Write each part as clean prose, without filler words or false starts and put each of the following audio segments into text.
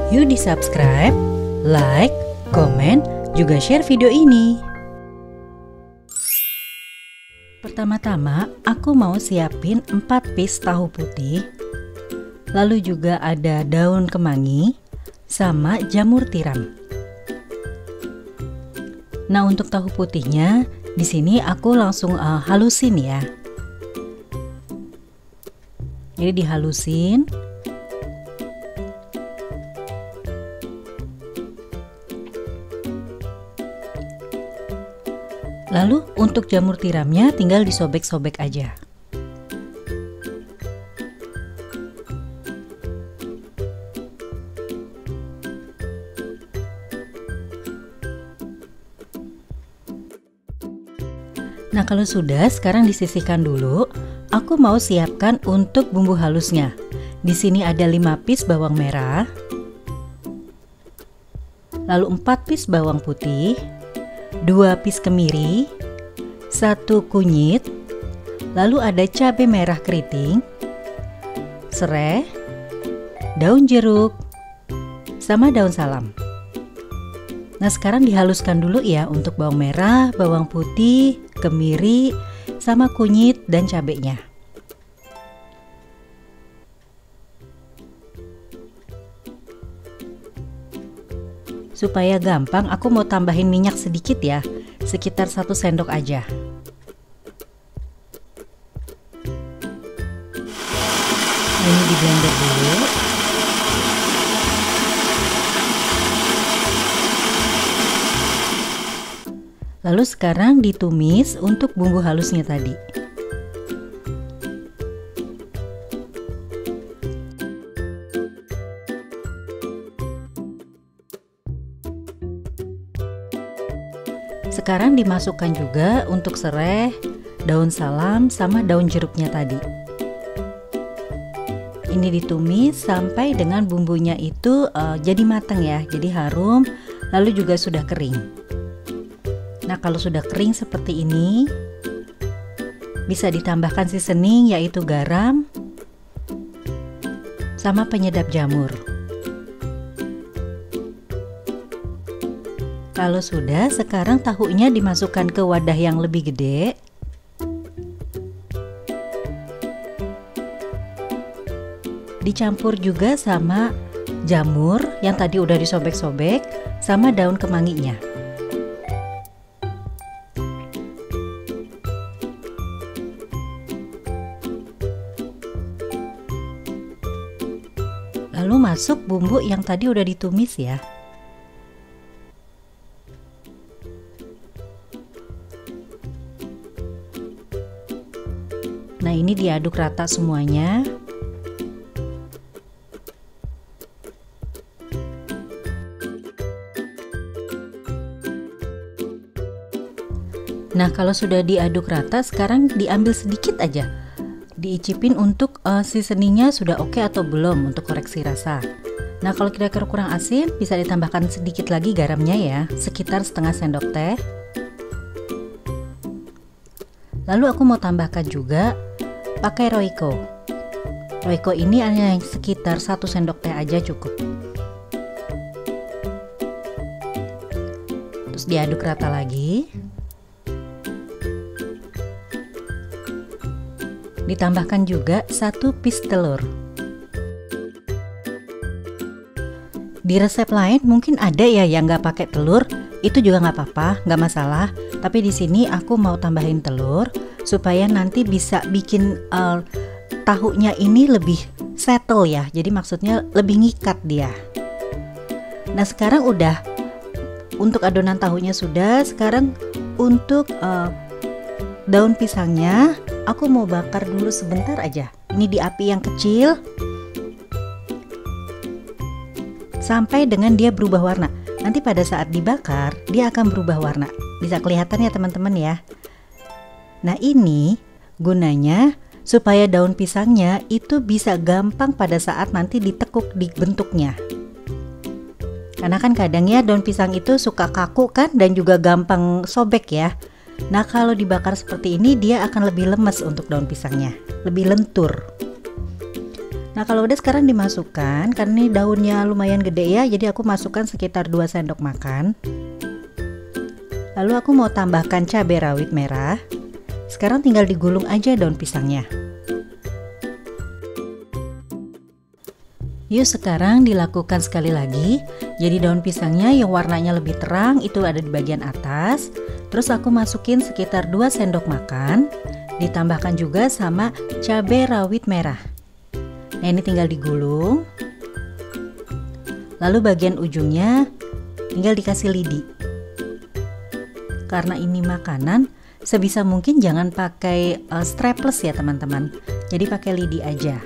Yuk di subscribe, like, komen, juga share video ini. Pertama-tama aku mau siapin 4 piece tahu putih. Lalu juga ada daun kemangi sama jamur tiram. Nah, untuk tahu putihnya di sini aku langsung halusin ya. Jadi dihalusin. Lalu untuk jamur tiramnya tinggal disobek-sobek aja. Nah, kalau sudah, sekarang disisihkan dulu. Aku mau siapkan untuk bumbu halusnya. Di sini ada 5 piece bawang merah. Lalu 4 piece bawang putih. 2 piece kemiri, 1 kunyit, lalu ada cabai merah keriting, serai, daun jeruk, sama daun salam. Nah, sekarang dihaluskan dulu ya untuk bawang merah, bawang putih, kemiri, sama kunyit dan cabainya. Supaya gampang, aku mau tambahin minyak sedikit ya, sekitar 1 sendok aja. Ini di blender dulu. Lalu sekarang ditumis untuk bumbu halusnya tadi. Sekarang dimasukkan juga untuk serai, daun salam, sama daun jeruknya tadi. Ini ditumis sampai dengan bumbunya itu jadi matang ya, jadi harum, lalu juga sudah kering. Nah, kalau sudah kering seperti ini, bisa ditambahkan seasoning yaitu garam sama penyedap jamur. Kalau sudah, sekarang tahunya dimasukkan ke wadah yang lebih gede. Dicampur juga sama jamur yang tadi udah disobek-sobek sama daun kemanginya. Lalu masuk bumbu yang tadi udah ditumis ya. Nah, ini diaduk rata semuanya. Nah, kalau sudah diaduk rata, sekarang diambil sedikit aja. Diicipin untuk seasoningnya sudah oke atau belum untuk koreksi rasa. Nah, kalau kira-kira kurang asin, bisa ditambahkan sedikit lagi garamnya ya, sekitar setengah sendok teh. Lalu aku mau tambahkan juga pakai Royco. Royco ini hanya sekitar 1 sendok teh aja cukup. Terus diaduk rata lagi. Ditambahkan juga 1 piece telur. Di resep lain mungkin ada ya yang nggak pakai telur, itu juga nggak apa-apa, nggak masalah. Tapi di sini aku mau tambahin telur supaya nanti bisa bikin tahunya ini lebih settle ya. Jadi maksudnya lebih ngikat dia. Nah, sekarang udah untuk adonan tahunya sudah. Sekarang untuk daun pisangnya aku mau bakar dulu sebentar aja. Ini di api yang kecil sampai dengan dia berubah warna. Nanti pada saat dibakar dia akan berubah warna. Bisa kelihatan ya teman-teman ya. Nah, ini gunanya supaya daun pisangnya itu bisa gampang pada saat nanti ditekuk di bentuknya. Karena kan kadang ya daun pisang itu suka kaku kan dan juga gampang sobek ya. Nah, kalau dibakar seperti ini dia akan lebih lemes untuk daun pisangnya, lebih lentur. Nah kalau udah sekarang dimasukkan, karena ini daunnya lumayan gede ya, jadi aku masukkan sekitar 2 sendok makan. Lalu aku mau tambahkan cabai rawit merah. Sekarang tinggal digulung aja daun pisangnya. Yuk sekarang dilakukan sekali lagi. Jadi daun pisangnya yang warnanya lebih terang itu ada di bagian atas. Terus aku masukin sekitar 2 sendok makan. Ditambahkan juga sama cabai rawit merah. Nah ini tinggal digulung. Lalu bagian ujungnya tinggal dikasih lidi. Karena ini makanan, sebisa mungkin jangan pakai strapless ya teman-teman. Jadi pakai lidi aja.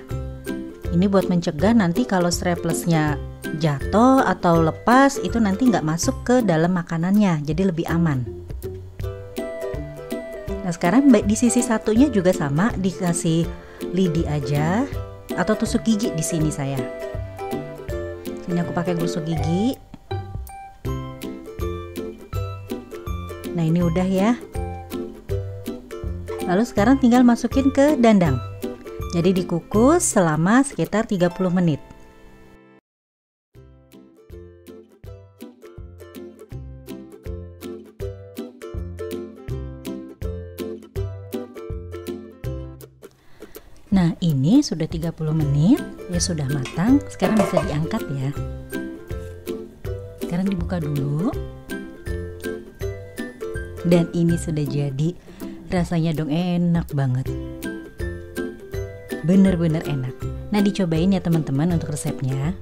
Ini buat mencegah nanti kalau straplessnya jatuh atau lepas itu nanti nggak masuk ke dalam makanannya, jadi lebih aman. Nah sekarang di sisi satunya juga sama, dikasih lidi aja atau tusuk gigi di sini saya. Sini aku pakai tusuk gigi. Nah ini udah ya. Lalu sekarang tinggal masukin ke dandang. Jadi dikukus selama sekitar 30 menit. Nah ini sudah 30 menit, ya sudah matang. Sekarang bisa diangkat ya. Sekarang dibuka dulu. Dan ini sudah jadi. Rasanya dong enak banget. Bener-bener enak. Nah dicobain ya teman-teman untuk resepnya.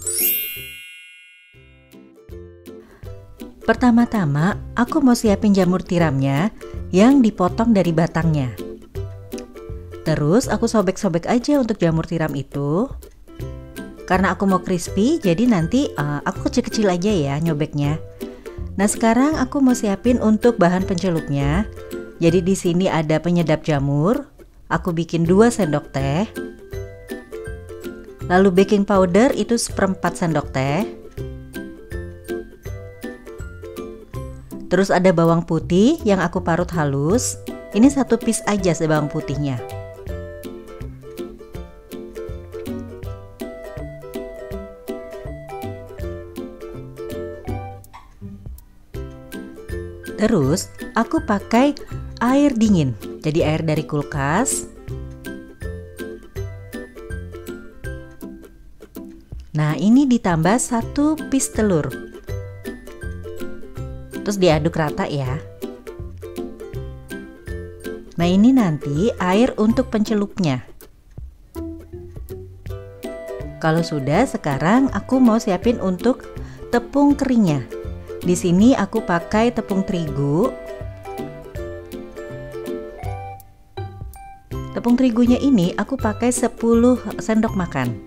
Pertama-tama aku mau siapin jamur tiramnya yang dipotong dari batangnya. Terus aku sobek-sobek aja untuk jamur tiram itu. Karena aku mau crispy, jadi nanti aku kecil-kecil aja ya nyobeknya. Nah sekarang aku mau siapin untuk bahan pencelupnya. Jadi di sini ada penyedap jamur. Aku bikin 2 sendok teh. Lalu baking powder itu 1/4 sendok teh. Terus ada bawang putih yang aku parut halus. Ini 1 piece aja bawang putihnya. Terus aku pakai air dingin. Jadi air dari kulkas. Nah ini ditambah 1 piece telur. Terus diaduk rata ya. Nah ini nanti air untuk pencelupnya. Kalau sudah, sekarang aku mau siapin untuk tepung keringnya. Di sini aku pakai tepung terigu. Tepung terigunya ini aku pakai 10 sendok makan.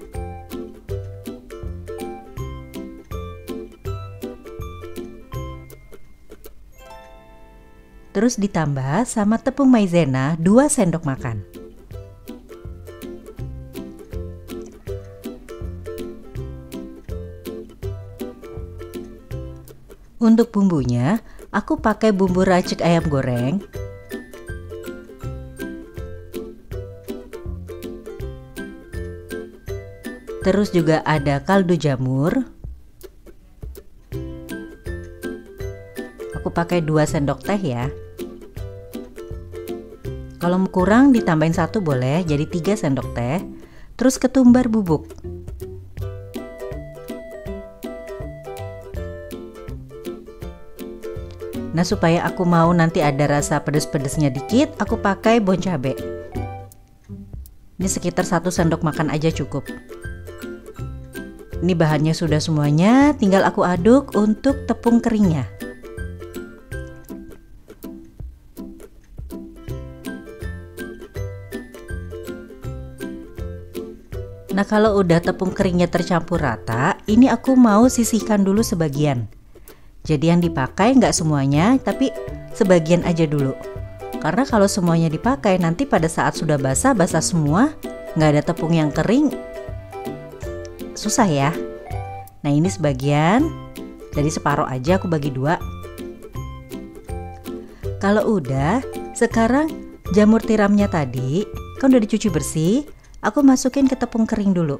Terus ditambah sama tepung maizena 2 sendok makan. Untuk bumbunya, aku pakai bumbu racik ayam goreng. Terus juga ada kaldu jamur. Aku pakai 2 sendok teh ya. Kalau kurang ditambahin 1 boleh, jadi 3 sendok teh. Terus ketumbar bubuk. Nah supaya aku mau nanti ada rasa pedes-pedesnya dikit, aku pakai bon cabe. Ini sekitar 1 sendok makan aja cukup. Ini bahannya sudah semuanya, tinggal aku aduk untuk tepung keringnya. Nah kalau udah tepung keringnya tercampur rata, ini aku mau sisihkan dulu sebagian. Jadi yang dipakai nggak semuanya, tapi sebagian aja dulu. Karena kalau semuanya dipakai, nanti pada saat sudah basah semua, nggak ada tepung yang kering, susah ya. Nah ini sebagian, jadi separuh aja aku bagi 2. Kalau udah, sekarang jamur tiramnya tadi, kan udah dicuci bersih. Aku masukin ke tepung kering dulu.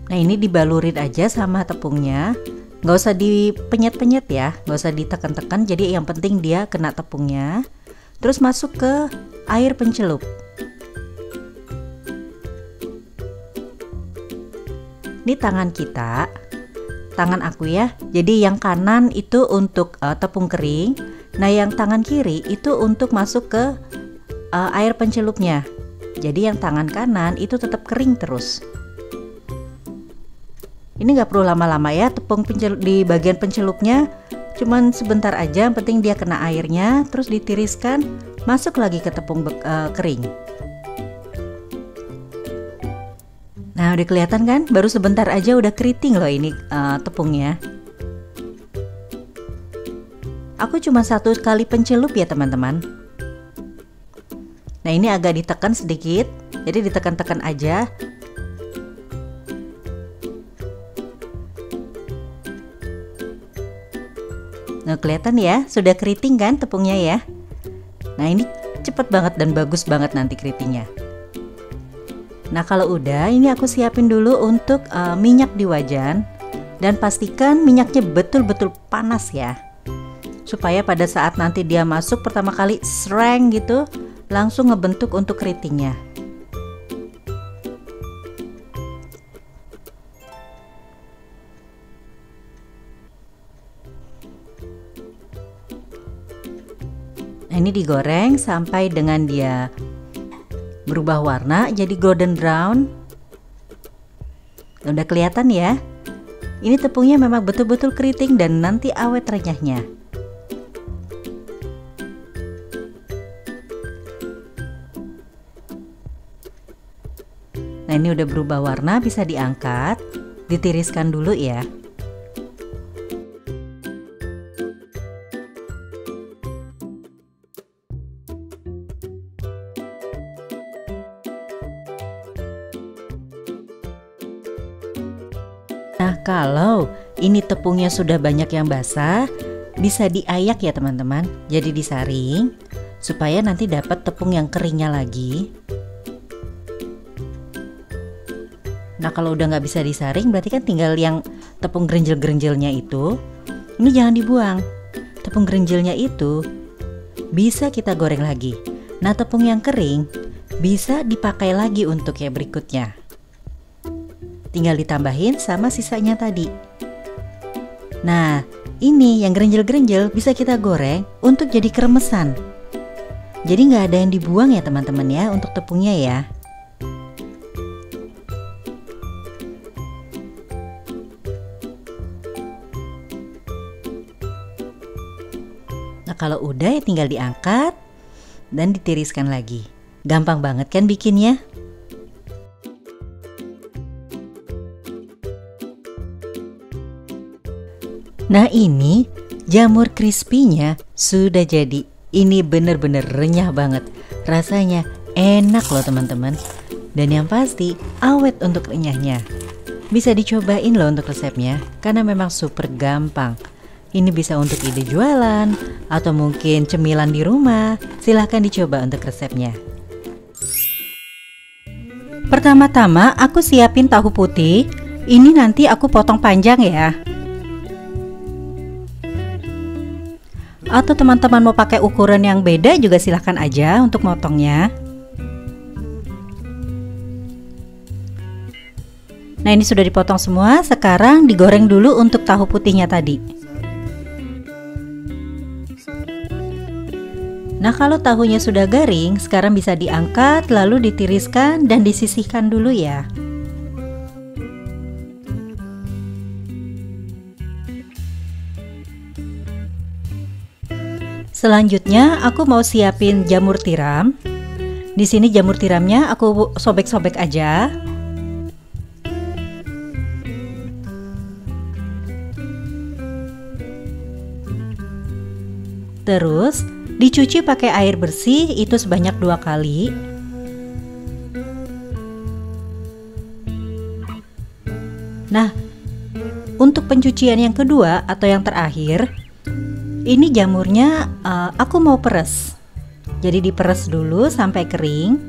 Nah ini dibalurin aja sama tepungnya, nggak usah dipenyet-penyet ya, nggak usah ditekan-tekan, jadi yang penting dia kena tepungnya. Terus masuk ke air pencelup. Ini tangan kita, tangan aku ya, jadi yang kanan itu untuk tepung kering, nah yang tangan kiri itu untuk masuk ke air pencelupnya. Jadi yang tangan kanan itu tetap kering terus. Ini nggak perlu lama-lama ya, tepung di bagian pencelupnya cuman sebentar aja, yang penting dia kena airnya, terus ditiriskan, masuk lagi ke tepung kering. Nah udah kelihatan kan, baru sebentar aja udah keriting loh ini tepungnya. Aku cuma 1 kali pencelup ya teman-teman. Nah ini agak ditekan sedikit, jadi ditekan-tekan aja. Nah kelihatan ya, sudah keriting kan tepungnya ya. Nah ini cepet banget dan bagus banget nanti keritingnya. Nah kalau udah, ini aku siapin dulu untuk minyak di wajan. Dan pastikan minyaknya betul-betul panas ya, supaya pada saat nanti dia masuk pertama kali sreng gitu, langsung ngebentuk untuk keritingnya. Nah ini digoreng sampai dengan dia berubah warna jadi golden brown. Udah kelihatan ya, ini tepungnya memang betul-betul keriting dan nanti awet renyahnya. Nah ini udah berubah warna, bisa diangkat, ditiriskan dulu ya. Nah kalau ini tepungnya sudah banyak yang basah, bisa diayak ya teman-teman, jadi disaring supaya nanti dapat tepung yang keringnya lagi. Nah kalau udah nggak bisa disaring, berarti kan tinggal yang tepung gerenjel-gerenjelnya itu, ini jangan dibuang. Tepung gerenjelnya itu bisa kita goreng lagi. Nah tepung yang kering bisa dipakai lagi untuk yang berikutnya. Tinggal ditambahin sama sisanya tadi. Nah ini yang gerenjel-gerenjel bisa kita goreng untuk jadi kremesan. Jadi nggak ada yang dibuang ya teman-teman ya untuk tepungnya ya. Nah kalau udah ya tinggal diangkat dan ditiriskan lagi. Gampang banget kan bikinnya? Nah ini jamur crispy-nya sudah jadi. Ini bener-bener renyah banget. Rasanya enak loh teman-teman. Dan yang pasti awet untuk renyahnya. Bisa dicobain loh untuk resepnya, karena memang super gampang. Ini bisa untuk ide jualan atau mungkin cemilan di rumah. Silahkan dicoba untuk resepnya. Pertama-tama aku siapin tahu putih. Ini nanti aku potong panjang ya. Atau teman-teman mau pakai ukuran yang beda juga silahkan aja untuk motongnya. Nah ini sudah dipotong semua. Sekarang digoreng dulu untuk tahu putihnya tadi. Nah kalau tahunya sudah garing, sekarang bisa diangkat lalu ditiriskan dan disisihkan dulu ya. Selanjutnya aku mau siapin jamur tiram. Di sini jamur tiramnya aku sobek-sobek aja. Terus dicuci pakai air bersih itu sebanyak 2 kali. Nah, untuk pencucian yang kedua atau yang terakhir, ini jamurnya aku mau peres. Jadi diperes dulu sampai kering.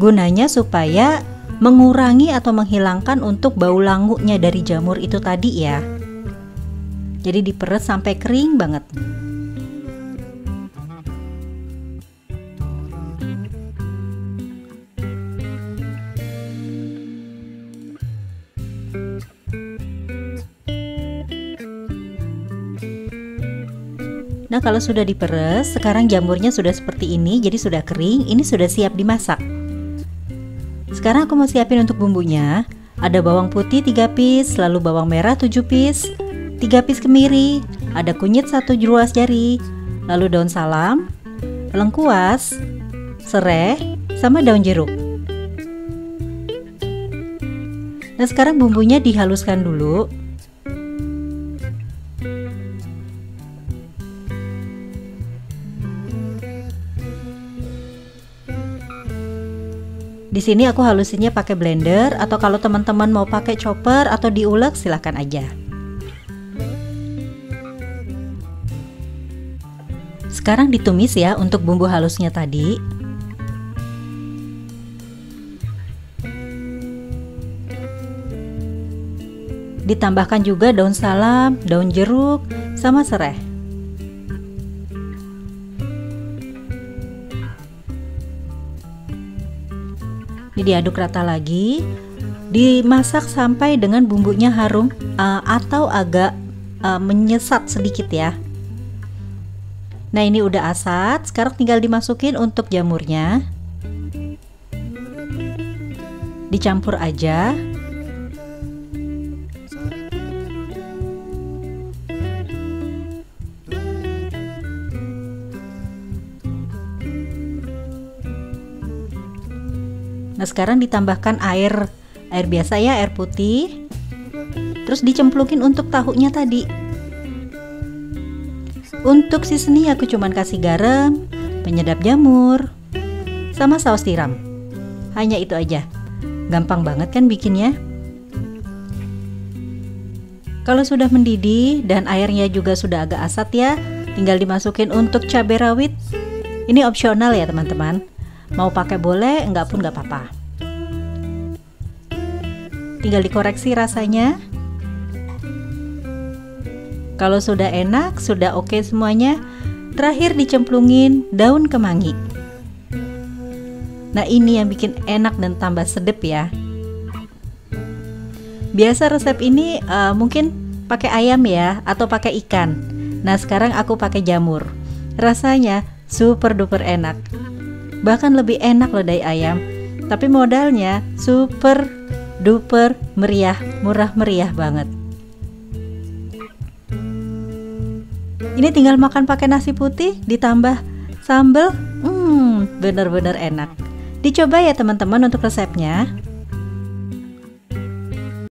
Gunanya supaya mengurangi atau menghilangkan untuk bau langunya dari jamur itu tadi ya. Jadi diperes sampai kering banget. Nah, kalau sudah diperes, sekarang jamurnya sudah seperti ini, jadi sudah kering, ini sudah siap dimasak. Sekarang aku mau siapin untuk bumbunya. Ada bawang putih 3 piece, lalu bawang merah 7 piece, 3 piece kemiri, ada kunyit 1 ruas jari, lalu daun salam, lengkuas, serai, sama daun jeruk. Nah, sekarang bumbunya dihaluskan dulu. Di sini aku halusinnya pakai blender, atau kalau teman-teman mau pakai chopper atau diulek silahkan aja. Sekarang ditumis ya untuk bumbu halusnya tadi. Ditambahkan juga daun salam, daun jeruk, sama serai. Ini diaduk rata lagi, dimasak sampai dengan bumbunya harum atau agak menyesat sedikit ya. Nah, ini udah asat, sekarang tinggal dimasukin untuk jamurnya. Dicampur aja. Nah, sekarang ditambahkan air biasa ya, air putih. Terus dicemplukin untuk tahunya tadi. Untuk seasoning aku cuman kasih garam, penyedap jamur, sama saus tiram. Hanya itu aja. Gampang banget kan bikinnya? Kalau sudah mendidih dan airnya juga sudah agak asat ya, tinggal dimasukin untuk cabai rawit. Ini opsional ya teman-teman. Mau pakai boleh, enggak pun enggak apa-apa. Tinggal dikoreksi rasanya. Kalau sudah enak, sudah oke semuanya, terakhir dicemplungin daun kemangi. Nah, ini yang bikin enak dan tambah sedap ya. Biasa resep ini mungkin pakai ayam ya, atau pakai ikan. Nah, sekarang aku pakai jamur. Rasanya super duper enak. Bahkan lebih enak loh dari ayam. Tapi modalnya super duper meriah, murah meriah banget. Ini tinggal makan pakai nasi putih ditambah sambal. Bener-bener enak. Dicoba ya teman-teman untuk resepnya.